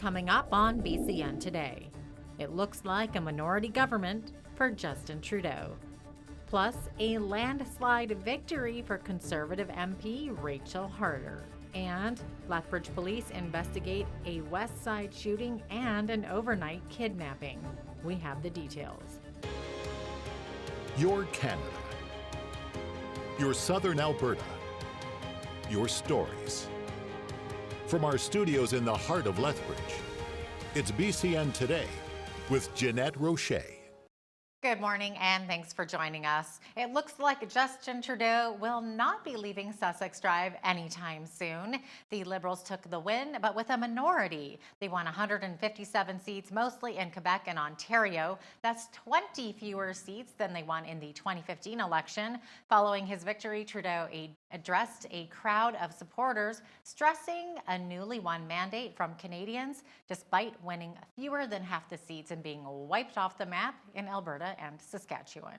coming up on BCN today. It looks like a minority government for Justin Trudeau. Plus, a landslide victory for Conservative MP Rachel Harder. And Lethbridge police investigate a West Side shooting and an overnight kidnapping. We have the details. Your Canada. Your Southern Alberta. Your stories. From our studios in the heart of Lethbridge, it's BCN Today with Jeanette Roche. Good morning and thanks for joining us. It looks like Justin Trudeau will not be leaving Sussex Drive anytime soon. The Liberals took the win, but with a minority. They won 157 seats, mostly in Quebec and Ontario. That's 20 fewer seats than they won in the 2015 election. Following his victory, Trudeau addressed a crowd of supporters, stressing a newly won mandate from Canadians, despite winning fewer than half the seats and being wiped off the map in Alberta and Saskatchewan.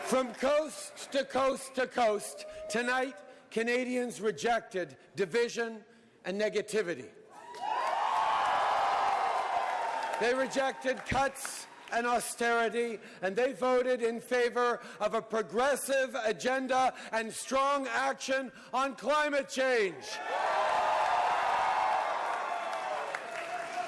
From coast to coast to coast, tonight, Canadians rejected division and negativity. They rejected cuts and austerity, and they voted in favor of a progressive agenda and strong action on climate change.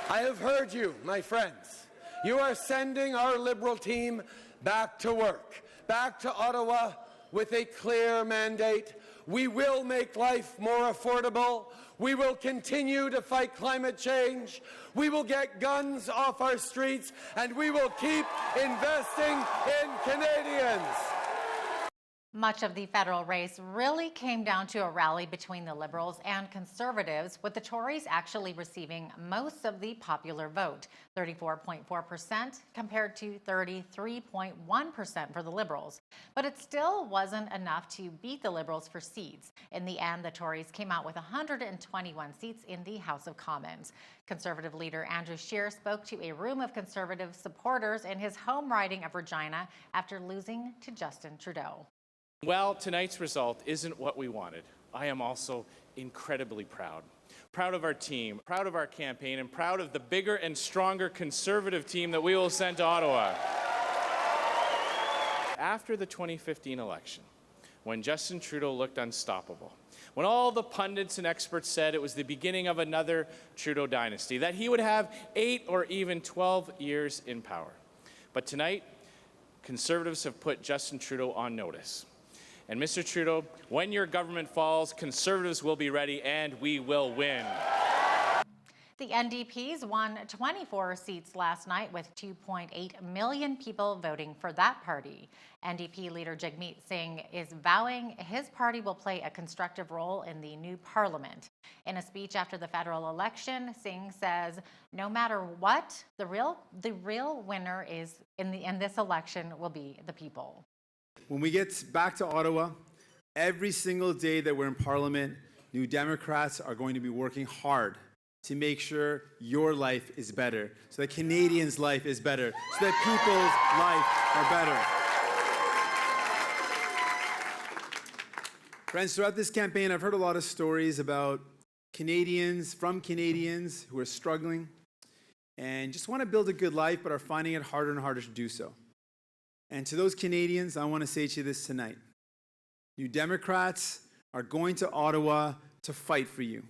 I have heard you, my friends. You are sending our Liberal team back to work, back to Ottawa with a clear mandate. We will make life more affordable. We will continue to fight climate change. We will get guns off our streets, and we will keep investing in Canadians. Much of the federal race really came down to a rally between the Liberals and Conservatives, with the Tories actually receiving most of the popular vote, 34.4% compared to 33.1% for the Liberals. But it still wasn't enough to beat the Liberals for seats. In the end, the Tories came out with 121 seats in the House of Commons. Conservative leader Andrew Scheer spoke to a room of Conservative supporters in his home riding of Regina after losing to Justin Trudeau. Well, tonight's result isn't what we wanted. I am also incredibly proud. Proud of our team, proud of our campaign, and proud of the bigger and stronger Conservative team that we will send to Ottawa. After the 2015 election, when Justin Trudeau looked unstoppable, when all the pundits and experts said it was the beginning of another Trudeau dynasty, that he would have 8 or even 12 years in power. But tonight, Conservatives have put Justin Trudeau on notice. And Mr. Trudeau, when your government falls, Conservatives will be ready and we will win. The NDPs won 24 seats last night with 2.8 million people voting for that party. NDP leader Jagmeet Singh is vowing his party will play a constructive role in the new parliament. In a speech after the federal election, Singh says, no matter what, the real winner is in this election will be the people. When we get back to Ottawa, every single day that we're in Parliament, New Democrats are going to be working hard to make sure your life is better, so that Canadians' life is better, so that people's life are better. Friends, throughout this campaign, I've heard a lot of stories about Canadians who are struggling and just want to build a good life, but are finding it harder and harder to do so. And to those Canadians, I want to say to you this tonight. New Democrats are going to Ottawa to fight for you.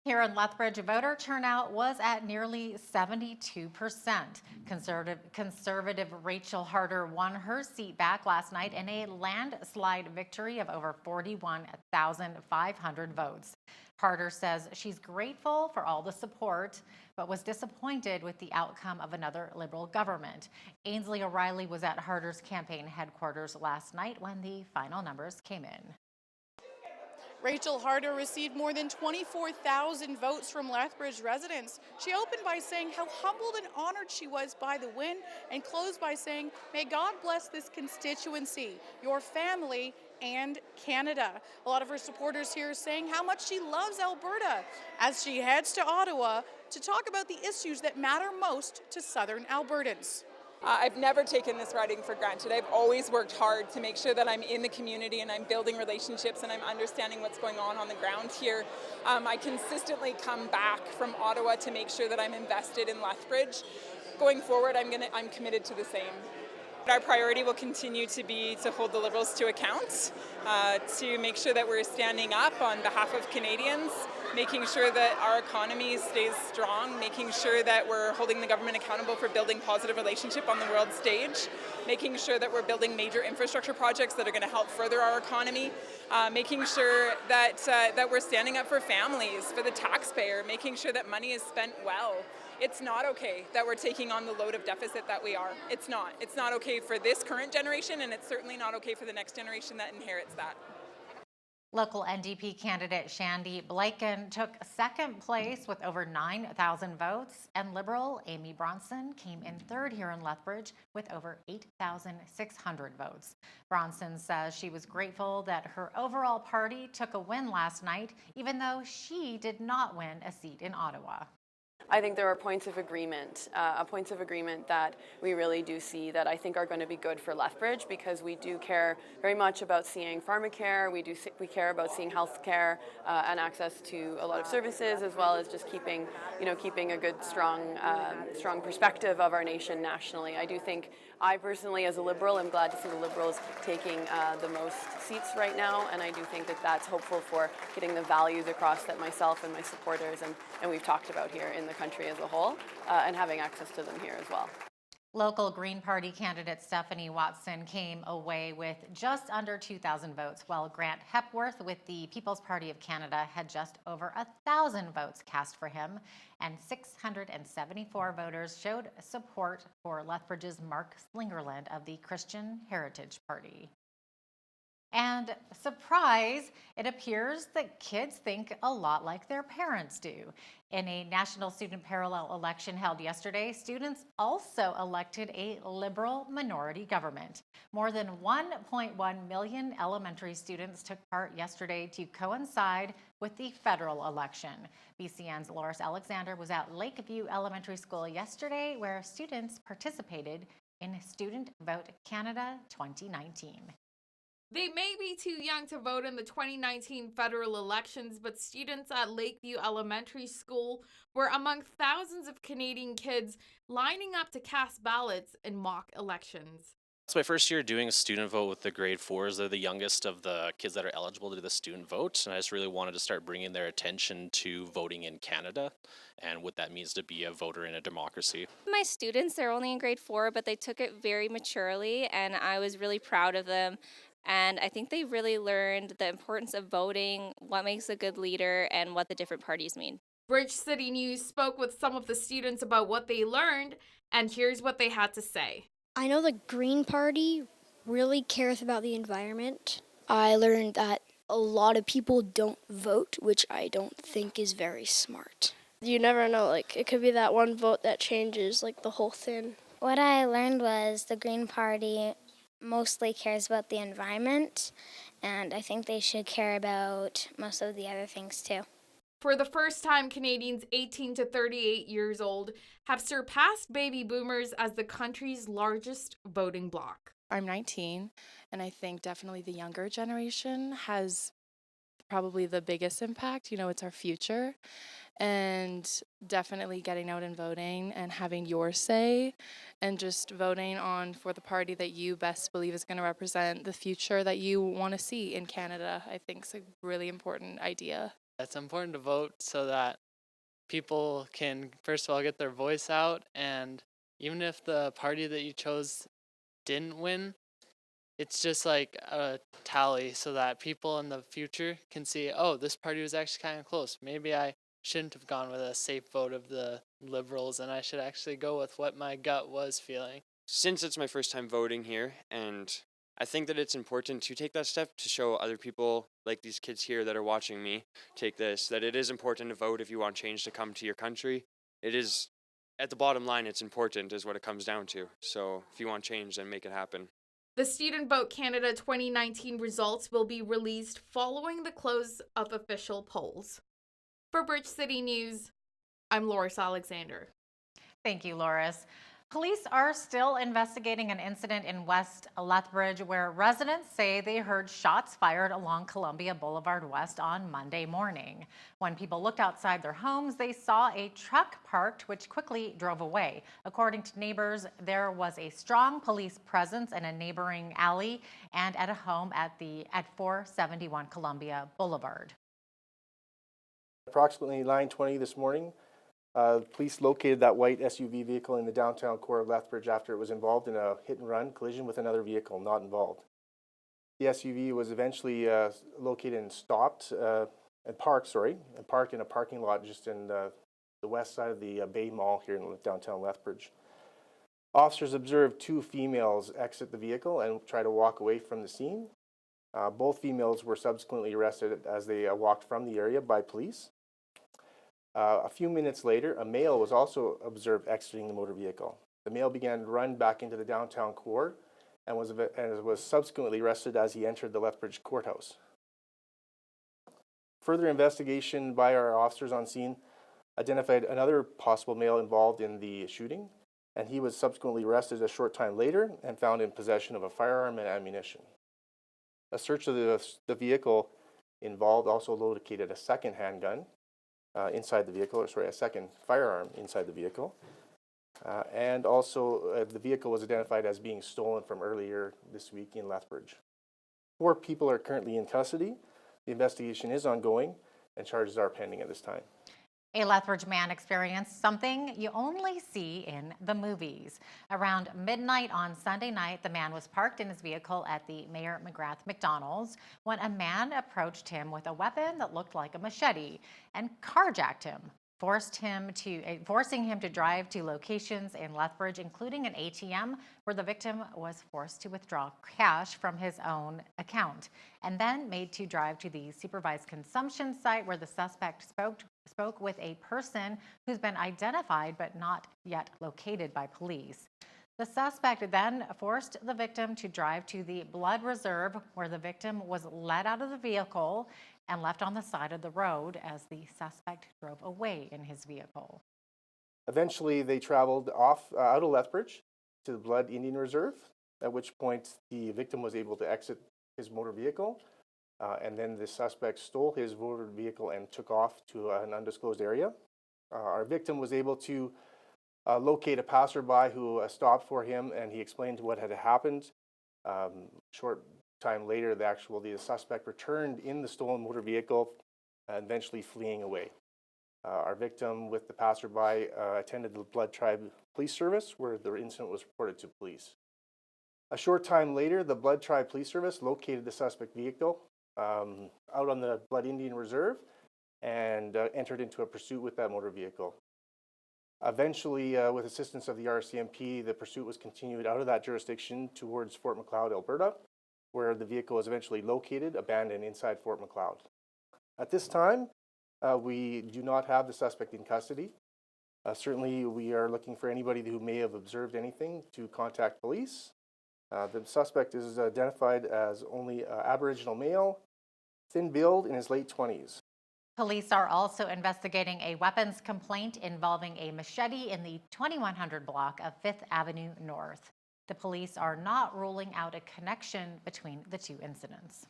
Here in Lethbridge, voter turnout was at nearly 72%. Conservative Rachel Harder won her seat back last night in a landslide victory of over 41,500 votes. Harder says she's grateful for all the support, but was disappointed with the outcome of another Liberal government. Ainsley O'Reilly was at Harder's campaign headquarters last night when the final numbers came in. Rachel Harder received more than 24,000 votes from Lethbridge residents. She opened by saying how humbled and honored she was by the win, and closed by saying, may God bless this constituency, your family, and Canada. A lot of her supporters here saying how much she loves Alberta as she heads to Ottawa to talk about the issues that matter most to Southern Albertans. I've never taken this riding for granted. I've always worked hard to make sure that I'm in the community and I'm building relationships and I'm understanding what's going on the ground here. I consistently come back from Ottawa to make sure that I'm invested in Lethbridge. Going forward, I'm committed to the same. Our priority will continue to be to hold the Liberals to account, to make sure that we're standing up on behalf of Canadians, making sure that our economy stays strong, making sure that we're holding the government accountable for building positive relationship on the world stage, making sure that we're building major infrastructure projects that are going to help further our economy, making sure that we're standing up for families, for the taxpayer, making sure that money is spent well. It's not okay that we're taking on the load of deficit that we are. It's not. It's not okay for this current generation, and it's certainly not okay for the next generation that inherits that. Local NDP candidate Shandy Blaiken took second place with over 9,000 votes, and Liberal Amy Bronson came in third here in Lethbridge with over 8,600 votes. Bronson says she was grateful that her overall party took a win last night, even though she did not win a seat in Ottawa. I think there are points of agreement that we really do see that I think are going to be good for Lethbridge, because we do care very much about seeing pharmacare, we care about seeing health care and access to a lot of services, as well as just keeping a good strong perspective of our nation nationally. I do think I personally, as a Liberal, am glad to see the Liberals taking the most seats right now, and I do think that that's hopeful for getting the values across that myself and my supporters and we've talked about here in the country as a whole, and having access to them here as well. Local Green Party candidate Stephanie Watson came away with just under 2,000 votes, while Grant Hepworth with the People's Party of Canada had just over 1,000 votes cast for him, and 674 voters showed support for Lethbridge's Mark Slingerland of the Christian Heritage Party. And surprise, it appears that kids think a lot like their parents do. In a national student parallel election held yesterday, students also elected a Liberal minority government. More than 1.1 million elementary students took part yesterday to coincide with the federal election. BCN's Loris Alexander was at Lakeview Elementary School yesterday, where students participated in Student Vote Canada 2019. They may be too young to vote in the 2019 federal elections, but students at Lakeview Elementary School were among thousands of Canadian kids lining up to cast ballots in mock elections. It's my first year doing a student vote with the grade 4s. They're the youngest of the kids that are eligible to do the student vote, and I just really wanted to start bringing their attention to voting in Canada and what that means to be a voter in a democracy. My students, they're only in grade 4, but they took it very maturely, and I was really proud of them. And I think they really learned the importance of voting, what makes a good leader, and what the different parties mean. Bridge City News spoke with some of the students about what they learned, and here's what they had to say. I know the Green Party really cares about the environment. I learned that a lot of people don't vote, which I don't think is very smart. You never know, it could be that one vote that changes, the whole thing. What I learned was the Green Party mostly cares about the environment, and I think they should care about most of the other things too. For the first time, Canadians 18 to 38 years old have surpassed baby boomers as the country's largest voting bloc. I'm 19, and I think definitely the younger generation has probably the biggest impact. It's our future, and definitely getting out and voting and having your say and just voting for the party that you best believe is going to represent the future that you want to see in Canada, I think is a really important idea. It's important to vote so that people can, first of all, get their voice out, and even if the party that you chose didn't win, it's just like a tally so that people in the future can see, oh, this party was actually kind of close. Maybe I shouldn't have gone with a safe vote of the Liberals, and I should actually go with what my gut was feeling. Since it's my first time voting here, and I think that it's important to take that step to show other people, like these kids here that are watching me, that it is important to vote if you want change to come to your country. It is, at the bottom line, it's important is what it comes down to. So if you want change, then make it happen. The Student Vote Canada 2019 results will be released following the close of official polls. For Bridge City News, I'm Loris Alexander. Thank you, Loris. Police are still investigating an incident in West Lethbridge where residents say they heard shots fired along Columbia Boulevard West on Monday morning. When people looked outside their homes, they saw a truck parked, which quickly drove away. According to neighbors, there was a strong police presence in a neighboring alley and at a home at 471 Columbia Boulevard. Approximately 9:20 this morning, police located that white SUV vehicle in the downtown core of Lethbridge after it was involved in a hit-and-run collision with another vehicle not involved. The SUV was eventually located and stopped and parked in a parking lot just in the west side of the Bay Mall here in downtown Lethbridge. Officers observed two females exit the vehicle and try to walk away from the scene. Both females were subsequently arrested as they walked from the area by police. A few minutes later, a male was also observed exiting the motor vehicle. The male began to run back into the downtown core and was subsequently arrested as he entered the Lethbridge courthouse. Further investigation by our officers on scene identified another possible male involved in the shooting, and he was subsequently arrested a short time later and found in possession of a firearm and ammunition. A search of the vehicle involved also located a second handgun inside the vehicle, a second firearm inside the vehicle. And also the vehicle was identified as being stolen from earlier this week in Lethbridge. 4 people are currently in custody. The investigation is ongoing and charges are pending at this time. A Lethbridge man experienced something you only see in the movies. Around midnight on Sunday night, the man was parked in his vehicle at the Mayor McGrath McDonald's when a man approached him with a weapon that looked like a machete and carjacked him, forcing him to drive to locations in Lethbridge, including an ATM where the victim was forced to withdraw cash from his own account, and then made to drive to the supervised consumption site where the suspect spoke with a person who's been identified but not yet located by police. The suspect then forced the victim to drive to the blood reserve where the victim was led out of the vehicle and left on the side of the road as the suspect drove away in his vehicle. Eventually, they traveled out of Lethbridge to the Blood Indian Reserve, at which point the victim was able to exit his motor vehicle, and then the suspect stole his motor vehicle and took off to an undisclosed area. Our victim was able to locate a passerby who stopped for him, and he explained what had happened. Short time later, the suspect returned in the stolen motor vehicle, eventually fleeing away. Our victim with the passerby attended the Blood Tribe Police Service, where the incident was reported to police. A short time later, the Blood Tribe Police Service located the suspect vehicle out on the Blood Indian Reserve and entered into a pursuit with that motor vehicle. Eventually, with assistance of the RCMP, the pursuit was continued out of that jurisdiction towards Fort Macleod, Alberta, where the vehicle was eventually located, abandoned inside Fort Macleod. At this time, we do not have the suspect in custody. Certainly, we are looking for anybody who may have observed anything to contact police. The suspect is identified as only Aboriginal male, thin build, in his late 20s. Police are also investigating a weapons complaint involving a machete in the 2100 block of 5th Avenue North. The police are not ruling out a connection between the two incidents.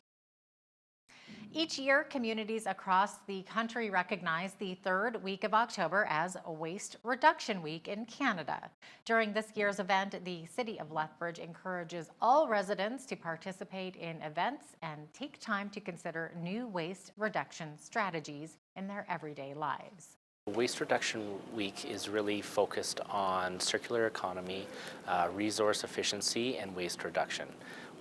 Each year, communities across the country recognize the 3rd week of October as Waste Reduction Week in Canada. During this year's event, the City of Lethbridge encourages all residents to participate in events and take time to consider new waste reduction strategies in their everyday lives. Waste Reduction Week is really focused on circular economy, resource efficiency, and waste reduction.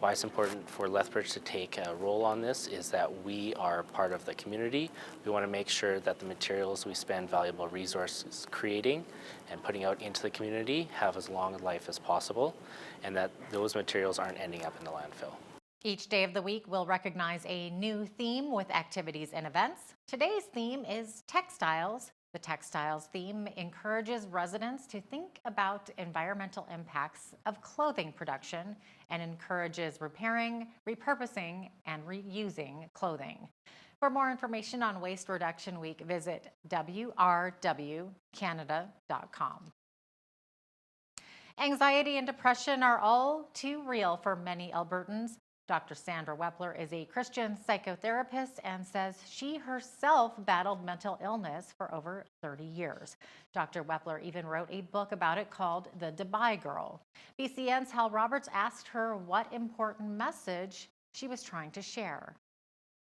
Why it's important for Lethbridge to take a role on this is that we are part of the community. We want to make sure that the materials we spend valuable resources creating and putting out into the community have as long a life as possible, and that those materials aren't ending up in the landfill. Each day of the week will recognize a new theme with activities and events. Today's theme is textiles. The textiles theme encourages residents to think about environmental impacts of clothing production and encourages repairing, repurposing, and reusing clothing. For more information on Waste Reduction Week, visit wrwcanada.com. Anxiety and depression are all too real for many Albertans. Dr. Sandra Wepler is a Christian psychotherapist and says she herself battled mental illness for over 30 years. Dr. Wepler even wrote a book about it called The Dubai Girl. BCN's Hal Roberts asked her what important message she was trying to share.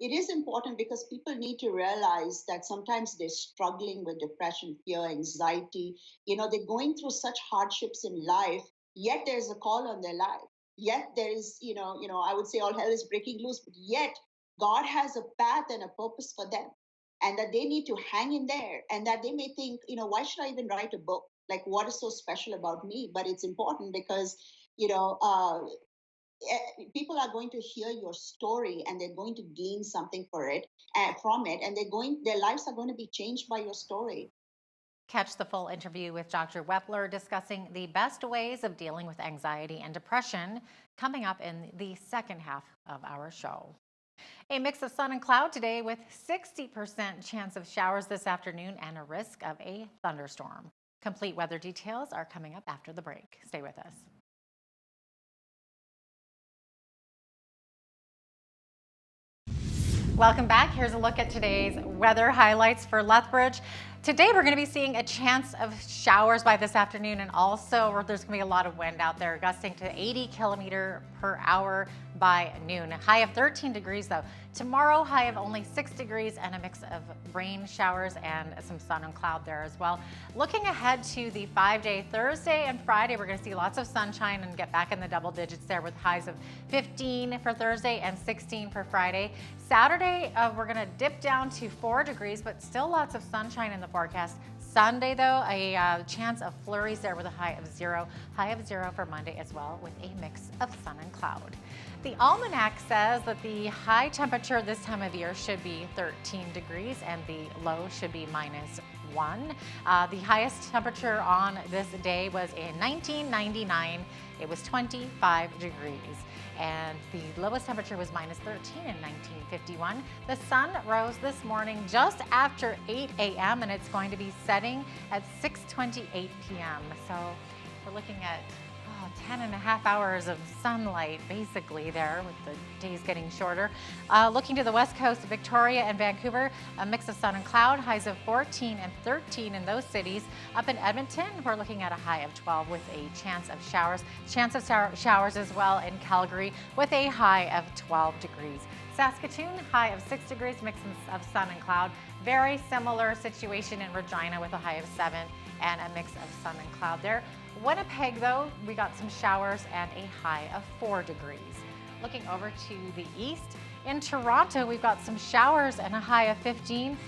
It is important because people need to realize that sometimes they're struggling with depression, fear, anxiety. They're going through such hardships in life, yet there's a call on their life. Yet there is, I would say all hell is breaking loose, but yet God has a path and a purpose for them. And that they need to hang in there, and that they may think, why should I even write a book? Like, what is so special about me? But it's important because, people are going to hear your story and they're going to gain something from it, and their lives are going to be changed by your story. Catch the full interview with Dr. Wepler discussing the best ways of dealing with anxiety and depression coming up in the second half of our show. A mix of sun and cloud today with 60% chance of showers this afternoon and a risk of a thunderstorm. Complete weather details are coming up after the break. Stay with us. Welcome back. Here's a look at today's weather highlights for Lethbridge. Today we're going to be seeing a chance of showers by this afternoon, and also there's going to be a lot of wind out there, gusting to 80 kilometers per hour by noon. High of 13 degrees though. Tomorrow, high of only 6 degrees and a mix of rain showers and some sun and cloud there as well. Looking ahead to the 5-day Thursday and Friday, we're going to see lots of sunshine and get back in the double digits there with highs of 15 for Thursday and 16 for Friday. Saturday, we're going to dip down to 4 degrees, but still lots of sunshine in the forecast. Sunday, though, a chance of flurries there with a high of 0. High of 0 for Monday as well with a mix of sun and cloud. The almanac says that the high temperature this time of year should be 13 degrees and the low should be -1. The highest temperature on this day was in 1999. It was 25 degrees. And the lowest temperature was -13 in 1951. The sun rose this morning just after 8 a.m. and it's going to be setting at 6:28 p.m. So we're looking at 10 and a half hours of sunlight basically there with the days getting shorter. Looking to the west coast, Victoria and Vancouver, a mix of sun and cloud, highs of 14 and 13 in those cities. Up in Edmonton, we're looking at a high of 12 with a chance of showers. Chance of showers as well in Calgary with a high of 12 degrees. Saskatoon, high of 6 degrees, mix of sun and cloud. Very similar situation in Regina with a high of 7 and a mix of sun and cloud there. Winnipeg, though, we got some showers and a high of 4 degrees. Looking over to the east, in Toronto, we've got some showers and a high of 15.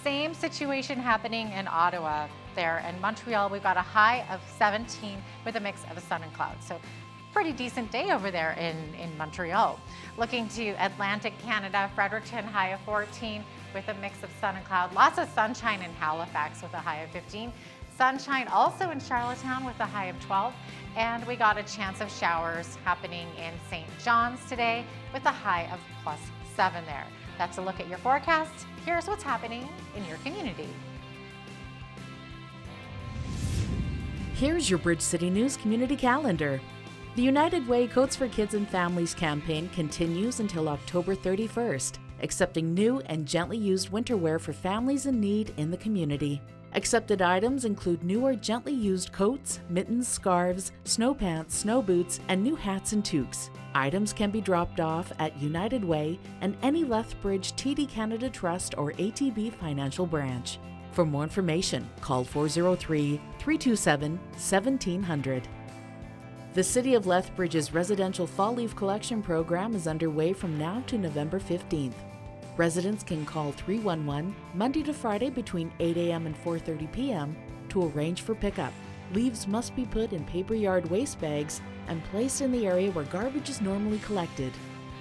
Same situation happening in Ottawa there. And Montreal, we've got a high of 17 with a mix of sun and cloud. So pretty decent day over there in Montreal. Looking to Atlantic Canada, Fredericton, high of 14 with a mix of sun and cloud. Lots of sunshine in Halifax with a high of 15. Sunshine also in Charlottetown with a high of 12. And we got a chance of showers happening in St. John's today with a high of +7 there. That's a look at your forecast. Here's what's happening in your community. Here's your Bridge City News community calendar. The United Way Coats for Kids and Families campaign continues until October 31st, accepting new and gently used winter wear for families in need in the community. Accepted items include new or gently used coats, mittens, scarves, snow pants, snow boots, and new hats and toques. Items can be dropped off at United Way and any Lethbridge TD Canada Trust or ATB financial branch. For more information, call 403-327-1700. The City of Lethbridge's residential fall leaf collection program is underway from now to November 15th. Residents can call 311 Monday to Friday between 8 a.m. and 4:30 p.m. to arrange for pickup. Leaves must be put in paper yard waste bags and placed in the area where garbage is normally collected.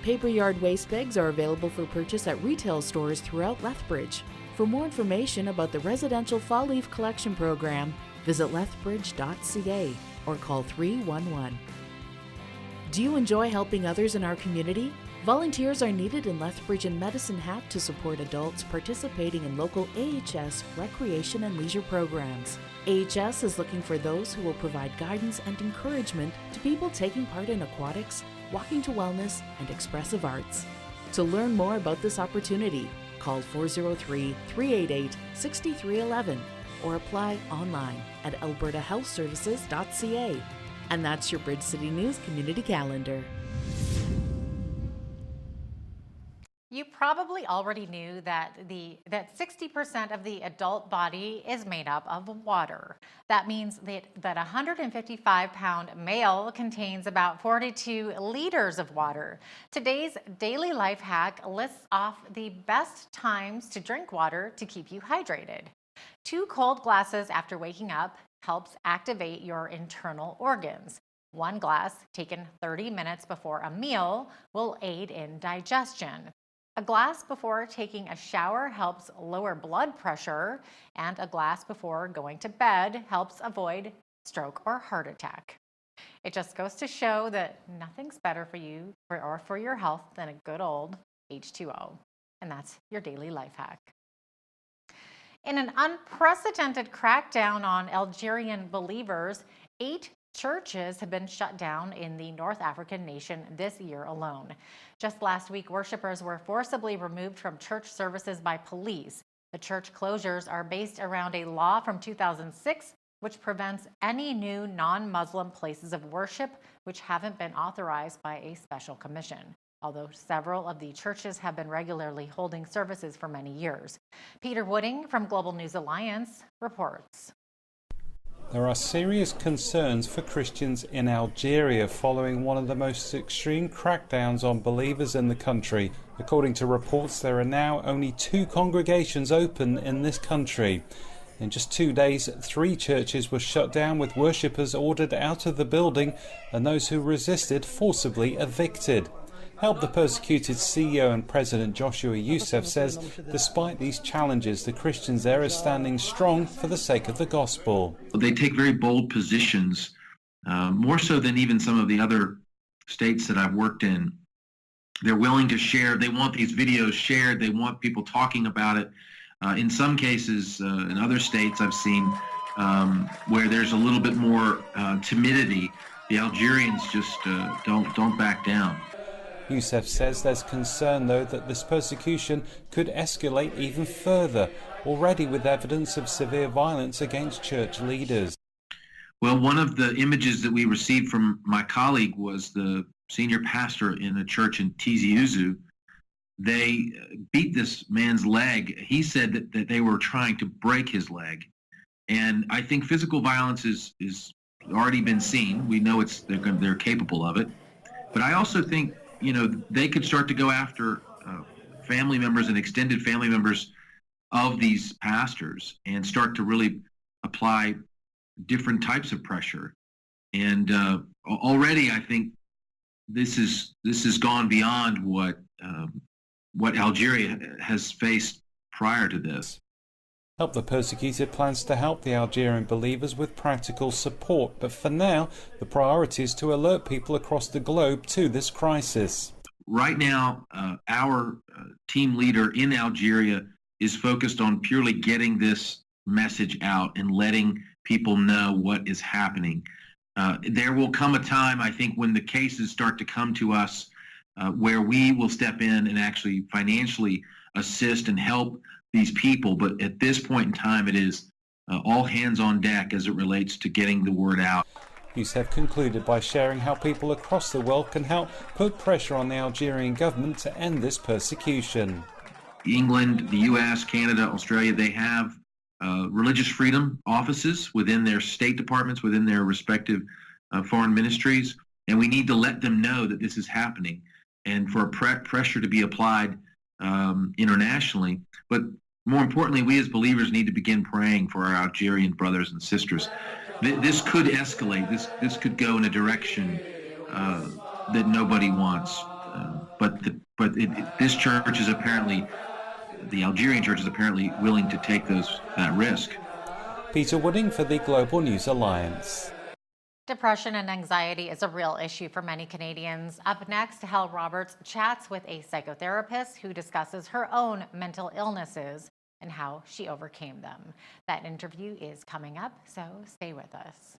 Paper yard waste bags are available for purchase at retail stores throughout Lethbridge. For more information about the residential fall leaf collection program, visit lethbridge.ca or call 311. Do you enjoy helping others in our community? Volunteers are needed in Lethbridge and Medicine Hat to support adults participating in local AHS recreation and leisure programs. AHS is looking for those who will provide guidance and encouragement to people taking part in aquatics, walking to wellness, and expressive arts. To learn more about this opportunity, call 403-388-6311 or apply online at albertahealthservices.ca. And that's your Bridge City News Community Calendar. You probably already knew that 60% of the adult body is made up of water. That means that a 155-pound male contains about 42 liters of water. Today's daily life hack lists off the best times to drink water to keep you hydrated. 2 cold glasses after waking up helps activate your internal organs. 1 glass taken 30 minutes before a meal will aid in digestion. A glass before taking a shower helps lower blood pressure, and a glass before going to bed helps avoid stroke or heart attack. It just goes to show that nothing's better for you or for your health than a good old H2O. And that's your daily life hack. In an unprecedented crackdown on Algerian believers, 8 churches have been shut down in the North African nation this year alone. Just last week, worshipers were forcibly removed from church services by police. The church closures are based around a law from 2006, which prevents any new non-Muslim places of worship which haven't been authorized by a special commission, although several of the churches have been regularly holding services for many years. Peter Wooding from Global News Alliance reports. There are serious concerns for Christians in Algeria following one of the most extreme crackdowns on believers in the country. According to reports, there are now only 2 congregations open in this country. In just 2 days, 3 churches were shut down with worshippers ordered out of the building and those who resisted forcibly evicted. Help the Persecuted CEO and President Joshua Youssef says despite these challenges, the Christians there are standing strong for the sake of the gospel. They take very bold positions, more so than even some of the other states that I've worked in. They're willing to share. They want these videos shared. They want people talking about it. In some cases, in other states I've seen where there's a little bit more timidity, the Algerians just don't back down. Youssef says there's concern, though, that this persecution could escalate even further, already with evidence of severe violence against church leaders. Well, one of the images that we received from my colleague was the senior pastor in a church in Tizi Ouzou. They beat this man's leg. He said that they were trying to break his leg. And I think physical violence is already been seen. We know they're capable of it. But I also think they could start to go after family members and extended family members of these pastors and start to really apply different types of pressure. And already, I think this has gone beyond what Algeria has faced prior to this. Help the Persecuted plans to help the Algerian believers with practical support, but for now, the priority is to alert people across the globe to this crisis. Right now, our team leader in Algeria is focused on purely getting this message out and letting people know what is happening. There will come a time, I think, when the cases start to come to us where we will step in and actually financially assist and help these people. But at this point in time, it is all hands on deck as it relates to getting the word out. Youssef concluded by sharing how people across the world can help put pressure on the Algerian government to end this persecution. England, the US, Canada, Australia, they have religious freedom offices within their state departments, within their respective foreign ministries. And we need to let them know that this is happening and for pressure to be applied internationally. But more importantly, we as believers need to begin praying for our Algerian brothers and sisters. This could escalate. This could go in a direction that nobody wants. This church is apparently, the Algerian church is apparently willing to take that risk. Peter Wooding for the Global News Alliance. Depression and anxiety is a real issue for many Canadians. Up next, Hel Roberts chats with a psychotherapist who discusses her own mental illnesses and how she overcame them. That interview is coming up, so stay with us.